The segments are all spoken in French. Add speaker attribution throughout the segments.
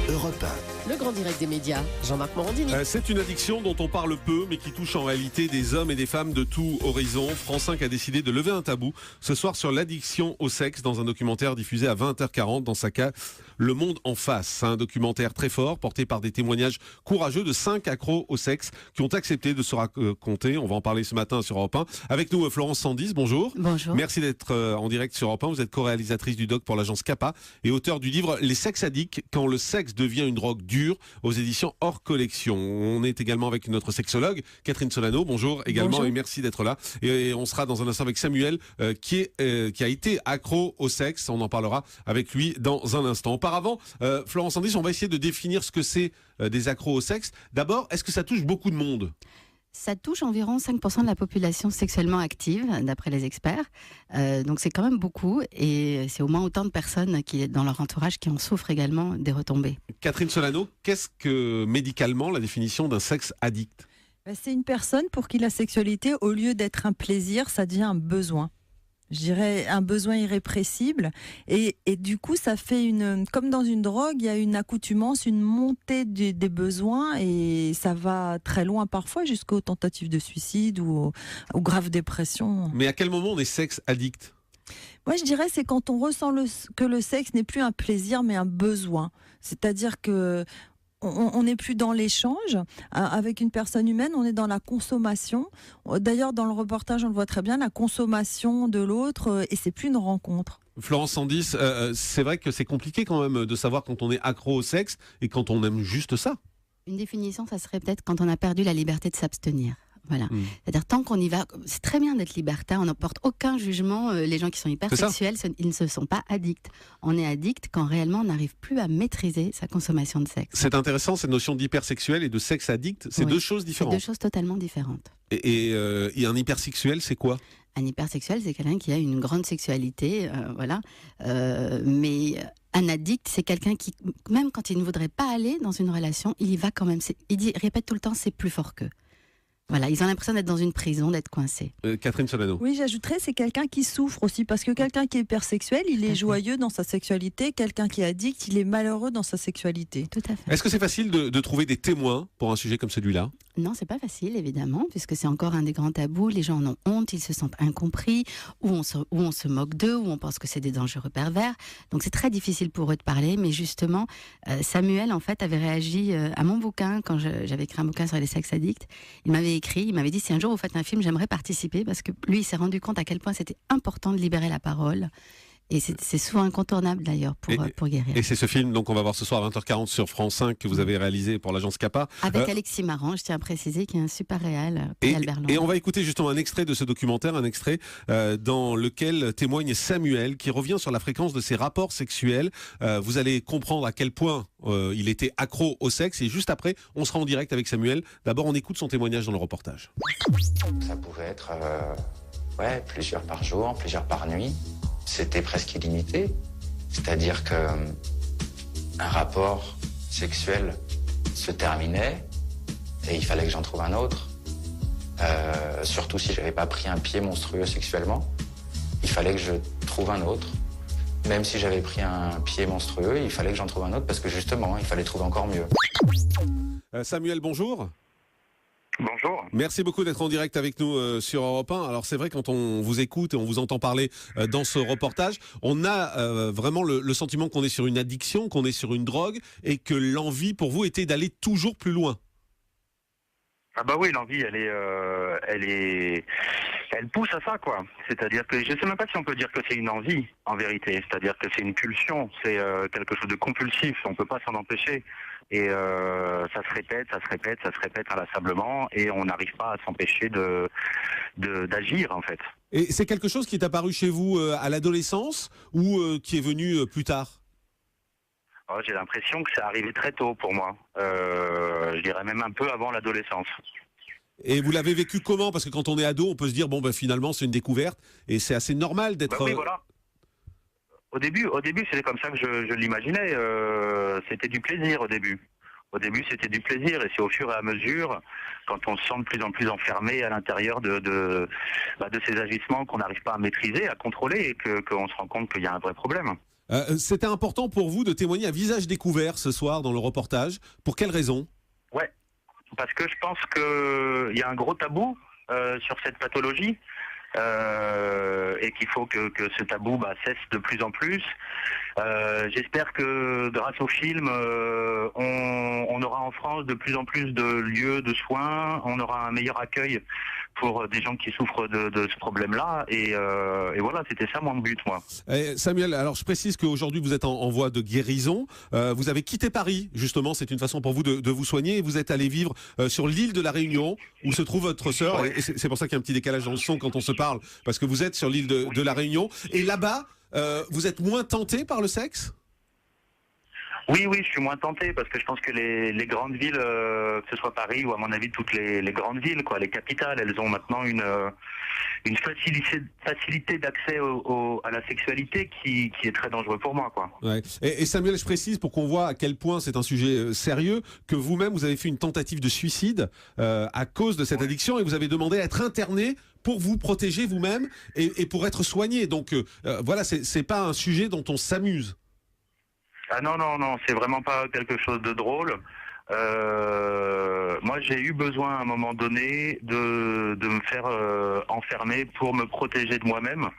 Speaker 1: Europe 1.
Speaker 2: Le grand direct des médias, Jean-Marc Morandini.
Speaker 3: C'est une addiction dont on parle peu, mais qui touche en réalité des hommes et des femmes de tout horizon. France 5 a décidé de lever un tabou ce soir sur l'addiction au sexe dans un documentaire diffusé à 20h40 dans sa case Le Monde en face. Un documentaire très fort porté par des témoignages courageux de 5 accros au sexe qui ont accepté de se raconter. On va en parler ce matin sur Europe 1. Avec nous, Florence Sandis, bonjour.
Speaker 4: Bonjour.
Speaker 3: Merci d'être en direct sur Europe 1. Vous êtes co-réalisatrice du doc pour l'agence CAPA et auteur du livre Les sex addicts, quand le sexe devient une drogue dure, aux éditions Hors Collection. On est également avec notre sexologue, Catherine Solano. Bonjour également.
Speaker 4: Bonjour.
Speaker 3: Et merci d'être là. Et on sera dans un instant avec Samuel qui a été accro au sexe. On en parlera avec lui dans un instant. Auparavant, Florence Sandis, on va essayer de définir ce que c'est des accros au sexe. D'abord, est-ce que ça touche beaucoup de monde ?
Speaker 4: Ça touche environ 5% de la population sexuellement active, d'après les experts. Donc c'est quand même beaucoup, et c'est au moins autant de personnes qui, dans leur entourage, qui en souffrent également des retombées.
Speaker 3: Catherine Solano, qu'est-ce que médicalement la définition d'un sexe addict ?
Speaker 5: C'est une personne pour qui la sexualité, au lieu d'être un plaisir, ça devient un besoin. Je dirais un besoin irrépressible, et du coup ça fait comme dans une drogue, il y a une accoutumance, une montée des besoins, et ça va très loin parfois jusqu'aux tentatives de suicide ou aux graves dépressions.
Speaker 3: Mais à quel moment on est sexe addict ?
Speaker 5: Moi je dirais c'est quand on ressent que le sexe n'est plus un plaisir mais un besoin, c'est-à-dire que on n'est plus dans l'échange avec une personne humaine, on est dans la consommation. D'ailleurs, dans le reportage, on le voit très bien, la consommation de l'autre, et c'est plus une rencontre.
Speaker 3: Florence Sandis, c'est vrai que c'est compliqué quand même de savoir quand on est accro au sexe et quand on aime juste ça.
Speaker 4: Une définition, ça serait peut-être quand on a perdu la liberté de s'abstenir. Voilà. C'est-à-dire, tant qu'on y va, c'est très bien d'être libertaire, on n'apporte aucun jugement. Les gens qui sont hypersexuels, ils ne se sont pas addicts. On est addict quand réellement on n'arrive plus à maîtriser sa consommation de sexe.
Speaker 3: C'est intéressant, cette notion d'hypersexuel et de sexe addict, c'est deux choses différentes.
Speaker 4: C'est deux choses totalement différentes.
Speaker 3: Et un hypersexuel, c'est quoi ?
Speaker 4: Un hypersexuel, c'est quelqu'un qui a une grande sexualité, voilà. Mais un addict, c'est quelqu'un qui, même quand il ne voudrait pas aller dans une relation, il y va quand même. Il répète tout le temps, c'est plus fort qu'eux. Voilà, ils ont l'impression d'être dans une prison, d'être coincés.
Speaker 3: Catherine Solano.
Speaker 5: Oui, j'ajouterais, c'est quelqu'un qui souffre aussi, parce que quelqu'un qui est hypersexuel, il est joyeux dans sa sexualité. Quelqu'un qui est addict, il est malheureux dans sa sexualité.
Speaker 4: Tout à fait.
Speaker 3: Est-ce que c'est facile de trouver des témoins pour un sujet comme celui-là ?
Speaker 4: Non, c'est pas facile, évidemment, puisque c'est encore un des grands tabous. Les gens en ont honte, ils se sentent incompris, ou on se moque d'eux, ou on pense que c'est des dangereux pervers. Donc c'est très difficile pour eux de parler, mais justement, Samuel, en fait, avait réagi à mon bouquin, quand j'avais écrit un bouquin sur les sex addicts. Il m'avait dit, si un jour vous faites un film, j'aimerais participer, parce que lui, il s'est rendu compte à quel point c'était important de libérer la parole. Et c'est souvent incontournable d'ailleurs pour guérir.
Speaker 3: Et c'est ce film donc on va voir ce soir à 20h40 sur France 5 que vous avez réalisé pour l'agence CAPA.
Speaker 4: Avec Alexis Marant, je tiens à préciser, qui est un super réal.
Speaker 3: Et on va écouter justement un extrait de ce documentaire, un extrait dans lequel témoigne Samuel qui revient sur la fréquence de ses rapports sexuels. Vous allez comprendre à quel point il était accro au sexe, et juste après on sera en direct avec Samuel. D'abord on écoute son témoignage dans le reportage.
Speaker 6: Ça pouvait être plusieurs par jour, plusieurs par nuit. C'était presque illimité. C'est-à-dire que un rapport sexuel se terminait et il fallait que j'en trouve un autre. Surtout si j'avais pas pris un pied monstrueux sexuellement, il fallait que je trouve un autre. Même si j'avais pris un pied monstrueux, il fallait que j'en trouve un autre parce que justement, il fallait trouver encore mieux.
Speaker 3: Samuel, bonjour.
Speaker 7: Bonjour.
Speaker 3: Merci beaucoup d'être en direct avec nous sur Europe 1. Alors c'est vrai, quand on vous écoute et on vous entend parler dans ce reportage, on a vraiment le sentiment qu'on est sur une addiction, qu'on est sur une drogue, et que l'envie pour vous était d'aller toujours plus loin.
Speaker 7: Ah bah oui, l'envie, elle pousse à ça, quoi. C'est-à-dire que je sais même pas si on peut dire que c'est une envie, en vérité. C'est-à-dire que c'est une pulsion, c'est quelque chose de compulsif. On peut pas s'en empêcher. Et ça se répète inlassablement, et on n'arrive pas à s'empêcher d'agir, en fait.
Speaker 3: Et c'est quelque chose qui est apparu chez vous à l'adolescence ou qui est venu plus tard ?
Speaker 7: J'ai l'impression que c'est arrivé très tôt pour moi. Je dirais même un peu avant l'adolescence.
Speaker 3: Et vous l'avez vécu comment ? Parce que quand on est ado, on peut se dire finalement c'est une découverte, et c'est assez normal d'être...
Speaker 7: Oui, voilà. Au début, c'était comme ça que je l'imaginais. C'était du plaisir au début. Au début, c'était du plaisir, et c'est au fur et à mesure, quand on se sent de plus en plus enfermé à l'intérieur de ces agissements qu'on n'arrive pas à maîtriser, à contrôler, et qu'on se rend compte qu'il y a un vrai problème.
Speaker 3: C'était important pour vous de témoigner à visage découvert ce soir dans le reportage. Pour quelle raison ?
Speaker 7: Ouais, parce que je pense qu'il y a un gros tabou sur cette pathologie. Et qu'il faut que ce tabou cesse de plus en plus. J'espère que grâce au film, on aura en France de plus en plus de lieux de soins, on aura un meilleur accueil pour des gens qui souffrent de ce problème-là. Et voilà, c'était ça mon but, moi.
Speaker 3: Samuel, alors je précise qu'aujourd'hui vous êtes en voie de guérison. Vous avez quitté Paris, justement, c'est une façon pour vous de vous soigner. Et vous êtes allé vivre sur l'île de la Réunion, où se trouve votre sœur. Et c'est pour ça qu'il y a un petit décalage dans le son quand on se parle, parce que vous êtes sur l'île de la Réunion. Et là-bas, vous êtes moins tenté par le sexe ?
Speaker 7: Oui, je suis moins tenté parce que je pense que les grandes villes, que ce soit Paris ou à mon avis toutes les grandes villes, les capitales, elles ont maintenant une facilité d'accès à la sexualité qui est très dangereux pour moi, quoi.
Speaker 3: Ouais. Et Samuel, je précise pour qu'on voit à quel point c'est un sujet sérieux, que vous-même vous avez fait une tentative de suicide à cause de cette addiction et vous avez demandé à être interné pour vous protéger vous-même et pour être soigné. Donc voilà, c'est pas un sujet dont on s'amuse.
Speaker 7: Ah non, c'est vraiment pas quelque chose de drôle. Moi, j'ai eu besoin à un moment donné de me faire enfermer pour me protéger de moi-même.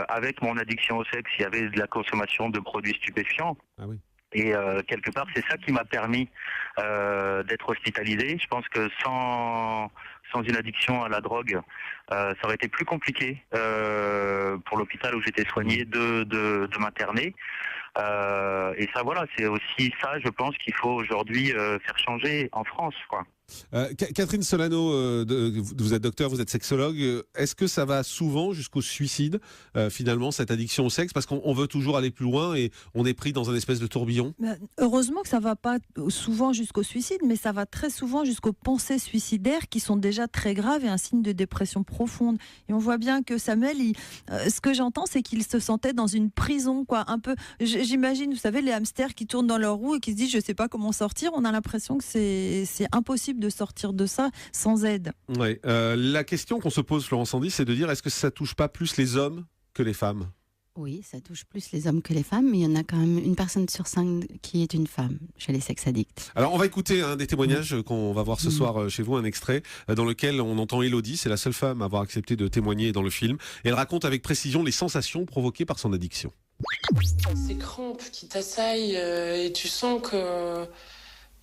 Speaker 7: Avec mon addiction au sexe, il y avait de la consommation de produits stupéfiants.
Speaker 3: Ah oui.
Speaker 7: Et quelque part, c'est ça qui m'a permis d'être hospitalisé. Je pense que sans une addiction à la drogue, ça aurait été plus compliqué pour l'hôpital où j'étais soigné de m'interner. Et ça, voilà, c'est aussi ça, je pense, qu'il faut aujourd'hui faire changer en France, quoi.
Speaker 3: Catherine Solano, vous êtes docteur, vous êtes sexologue. Est-ce que ça va souvent jusqu'au suicide, finalement, cette addiction au sexe ? Parce qu'on veut toujours aller plus loin et on est pris dans un espèce de tourbillon.
Speaker 5: Heureusement que ça ne va pas souvent jusqu'au suicide, mais ça va très souvent jusqu'aux pensées suicidaires qui sont déjà très graves et un signe de dépression profonde. Et on voit bien que Samuel, ce que j'entends, c'est qu'il se sentait dans une prison, quoi. Un peu, j'imagine, vous savez, les hamsters qui tournent dans leur roue et qui se disent « je ne sais pas comment sortir ». On a l'impression que c'est impossible de sortir de ça sans aide.
Speaker 3: Ouais. La question qu'on se pose, Florence Sandy, c'est de dire est-ce que ça touche pas plus les hommes que les femmes ?
Speaker 4: Oui, ça touche plus les hommes que les femmes, mais il y en a quand même une personne sur 5 qui est une femme chez les sex-addicts.
Speaker 3: Alors on va écouter des témoignages qu'on va voir ce soir chez vous, un extrait dans lequel on entend Élodie, c'est la seule femme à avoir accepté de témoigner dans le film, et elle raconte avec précision les sensations provoquées par son addiction.
Speaker 1: Ces crampes qui t'assaillent et tu sens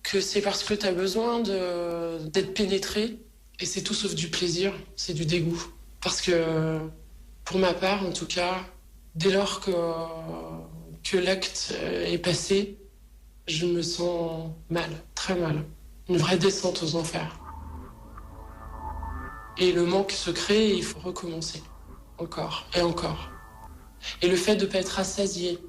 Speaker 1: que c'est parce que tu as besoin d'être pénétré, et c'est tout sauf du plaisir, c'est du dégoût. Parce que, pour ma part en tout cas, dès lors que l'acte est passé, je me sens mal, très mal. Une vraie descente aux enfers. Et le manque se crée et il faut recommencer. Encore et encore. Et le fait de ne pas être rassasié,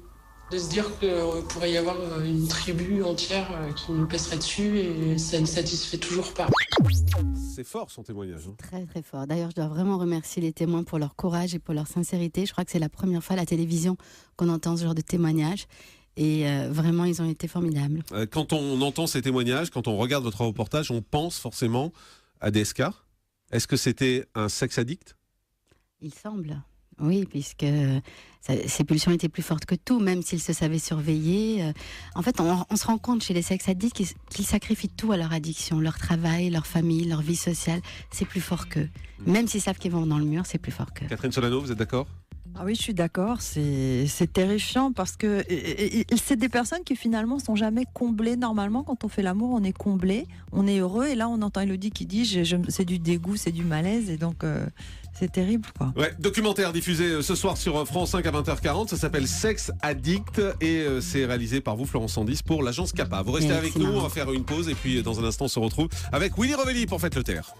Speaker 1: de se dire qu'il pourrait y avoir une tribu entière qui nous passerait dessus et ça ne satisfait toujours pas.
Speaker 3: C'est fort son témoignage.
Speaker 4: Très très fort. D'ailleurs, je dois vraiment remercier les témoins pour leur courage et pour leur sincérité. Je crois que c'est la première fois à la télévision qu'on entend ce genre de témoignage. Et vraiment, ils ont été formidables.
Speaker 3: Quand on entend ces témoignages, quand on regarde votre reportage, on pense forcément à DSK. Est-ce que c'était un sex addict ?
Speaker 4: Il semble. Oui, puisque ses pulsions étaient plus fortes que tout, même s'il se savait surveiller. En fait, on se rend compte chez les sex addicts qu'ils sacrifient tout à leur addiction, leur travail, leur famille, leur vie sociale. C'est plus fort qu'eux. Même s'ils savent qu'ils vont dans le mur, c'est plus fort qu'eux.
Speaker 3: Catherine Solano, vous êtes d'accord ?
Speaker 5: Ah oui, je suis d'accord, c'est terrifiant parce que c'est des personnes qui finalement sont jamais comblées. Normalement, quand on fait l'amour, on est comblé, on est heureux, et là on entend Élodie qui dit c'est du dégoût, c'est du malaise, et donc c'est terrible, quoi.
Speaker 3: Ouais, documentaire diffusé ce soir sur France 5 à 20h40, ça s'appelle Sex Addict et c'est réalisé par vous, Florence Sandis, pour l'agence Kappa. Vous restez avec nous, on va faire une pause et puis dans un instant on se retrouve avec Willy Revelli pour Faites le Taire.